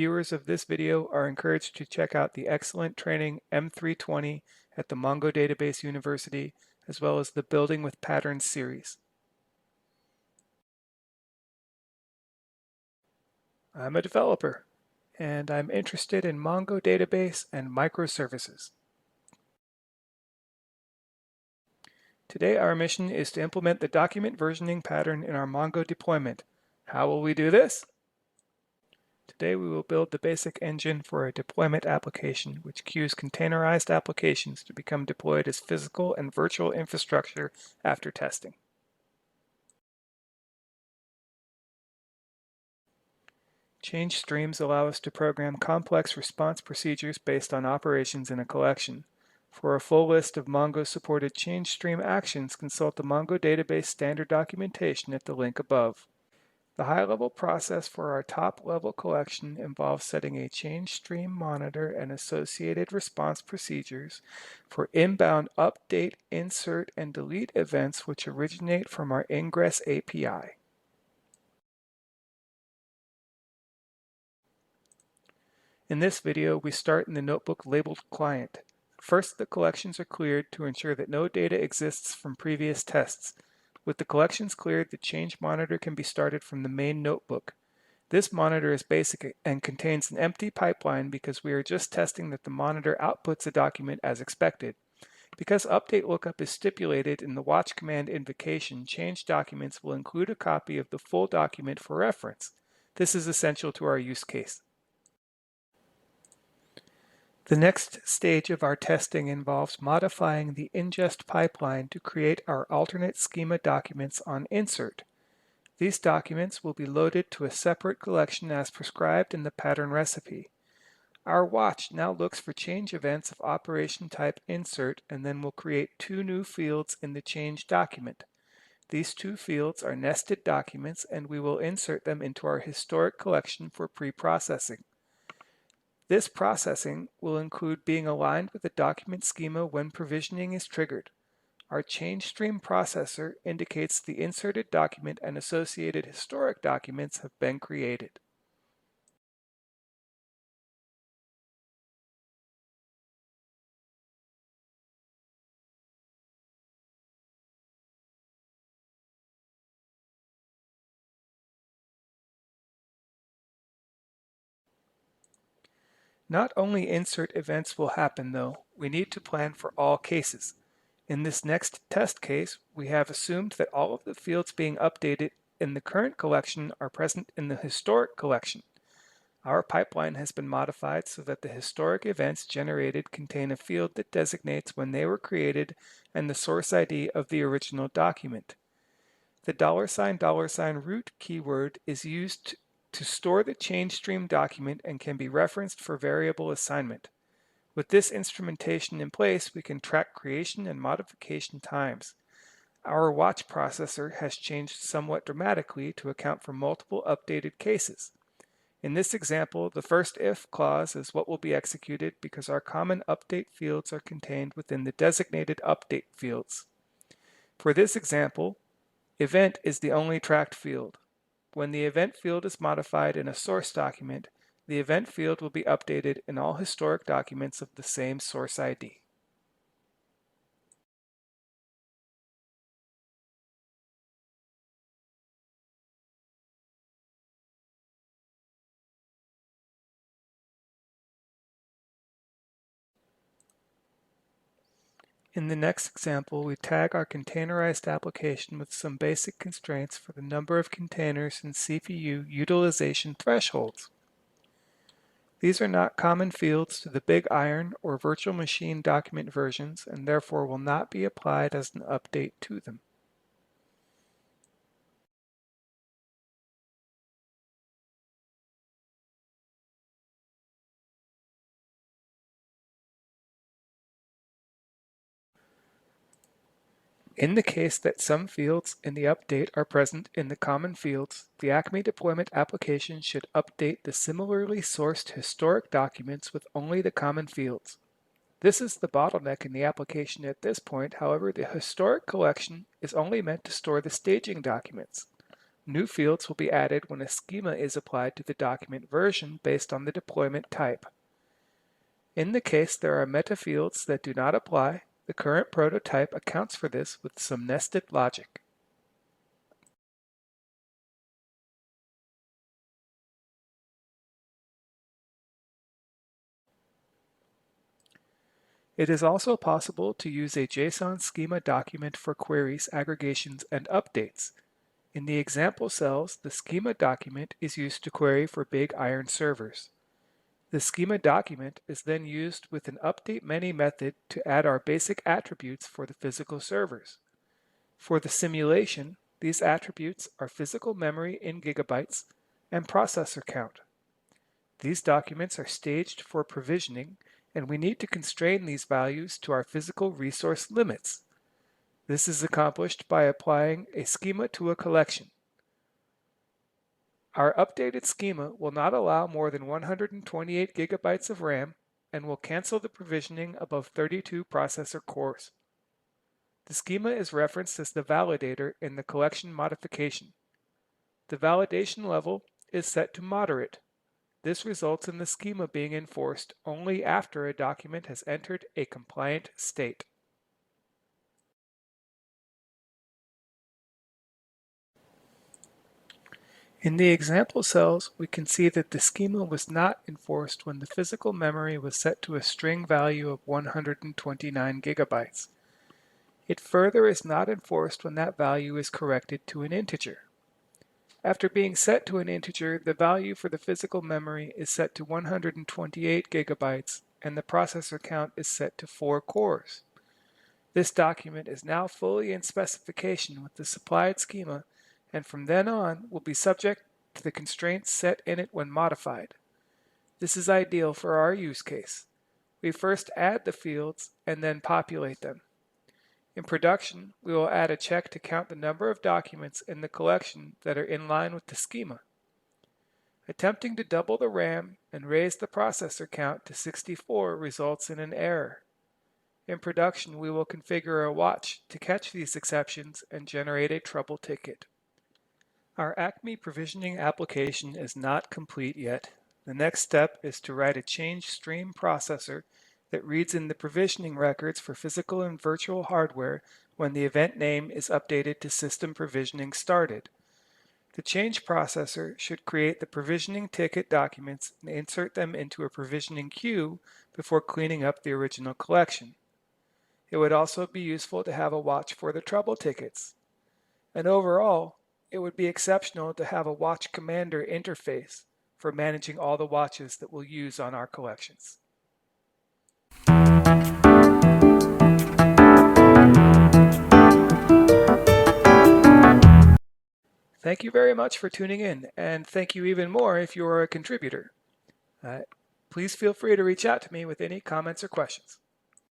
Viewers of this video are encouraged to check out the excellent training M320 at the Mongo Database University, as well as the Building with Patterns series. I'm a developer, and I'm interested in Mongo database and microservices. Today our mission is to implement the document versioning pattern in our Mongo deployment. How will we do this? Today we will build the basic engine for a deployment application which queues containerized applications to become deployed as physical and virtual infrastructure after testing. Change streams allow us to program complex response procedures based on operations in a collection. For a full list of Mongo-supported change stream actions, consult the Mongo database standard documentation at the link above. The high-level process for our top-level collection involves setting a change stream monitor and associated response procedures for inbound update, insert, and delete events which originate from our Ingress API. In this video, we start in the notebook labeled Client. First, the collections are cleared to ensure that no data exists from previous tests. With the collections cleared, the change monitor can be started from the main notebook. This monitor is basic and contains an empty pipeline because we are just testing that the monitor outputs a document as expected. Because update lookup is stipulated in the watch command invocation, change documents will include a copy of the full document for reference. This is essential to our use case. The next stage of our testing involves modifying the ingest pipeline to create our alternate schema documents on insert. These documents will be loaded to a separate collection as prescribed in the pattern recipe. Our watch now looks for change events of operation type insert and then will create two new fields in the change document. These two fields are nested documents and we will insert them into our historic collection for pre-processing. This processing will include being aligned with the document schema when provisioning is triggered. Our change stream processor indicates the inserted document and associated historic documents have been created. Not only insert events will happen though, we need to plan for all cases. In this next test case, we have assumed that all of the fields being updated in the current collection are present in the historic collection. Our pipeline has been modified so that the historic events generated contain a field that designates when they were created and the source ID of the original document. The $root keyword is used to store the change stream document and can be referenced for variable assignment. With this instrumentation in place, we can track creation and modification times. Our watch processor has changed somewhat dramatically to account for multiple updated cases. In this example, the first if clause is what will be executed because our common update fields are contained within the designated update fields. For this example, event is the only tracked field. When the event field is modified in a source document, the event field will be updated in all historic documents of the same source ID. In the next example, we tag our containerized application with some basic constraints for the number of containers and CPU utilization thresholds. These are not common fields to the Big Iron or virtual machine document versions and therefore will not be applied as an update to them. In the case that some fields in the update are present in the common fields, the Acme deployment application should update the similarly sourced historic documents with only the common fields. This is the bottleneck in the application at this point. However, the historic collection is only meant to store the staging documents. New fields will be added when a schema is applied to the document version based on the deployment type. In the case there are meta fields that do not apply, the current prototype accounts for this with some nested logic. It is also possible to use a JSON schema document for queries, aggregations, and updates. In the example cells, the schema document is used to query for big iron servers. The schema document is then used with an update many method to add our basic attributes for the physical servers. For the simulation, these attributes are physical memory in gigabytes and processor count. These documents are staged for provisioning, and we need to constrain these values to our physical resource limits. This is accomplished by applying a schema to a collection. Our updated schema will not allow more than 128 gigabytes of RAM and will cancel the provisioning above 32 processor cores. The schema is referenced as the validator in the collection modification. The validation level is set to moderate. This results in the schema being enforced only after a document has entered a compliant state. In the example cells, we can see that the schema was not enforced when the physical memory was set to a string value of 129 gigabytes. It further is not enforced when that value is corrected to an integer. After being set to an integer, the value for the physical memory is set to 128 gigabytes and the processor count is set to 4 cores. This document is now fully in specification with the supplied schema, and from then on will be subject to the constraints set in it when modified. This is ideal for our use case. We first add the fields and then populate them. In production, we will add a check to count the number of documents in the collection that are in line with the schema. Attempting to double the RAM and raise the processor count to 64 results in an error. In production, we will configure a watch to catch these exceptions and generate a trouble ticket. Our Acme provisioning application is not complete yet. The next step is to write a change stream processor that reads in the provisioning records for physical and virtual hardware when the event name is updated to system provisioning started. The change processor should create the provisioning ticket documents and insert them into a provisioning queue before cleaning up the original collection. It would also be useful to have a watch for the trouble tickets. And overall, it would be exceptional to have a watch commander interface for managing all the watches that we'll use on our collections. Thank you very much for tuning in, and thank you even more if you are a contributor. Please feel free to reach out to me with any comments or questions.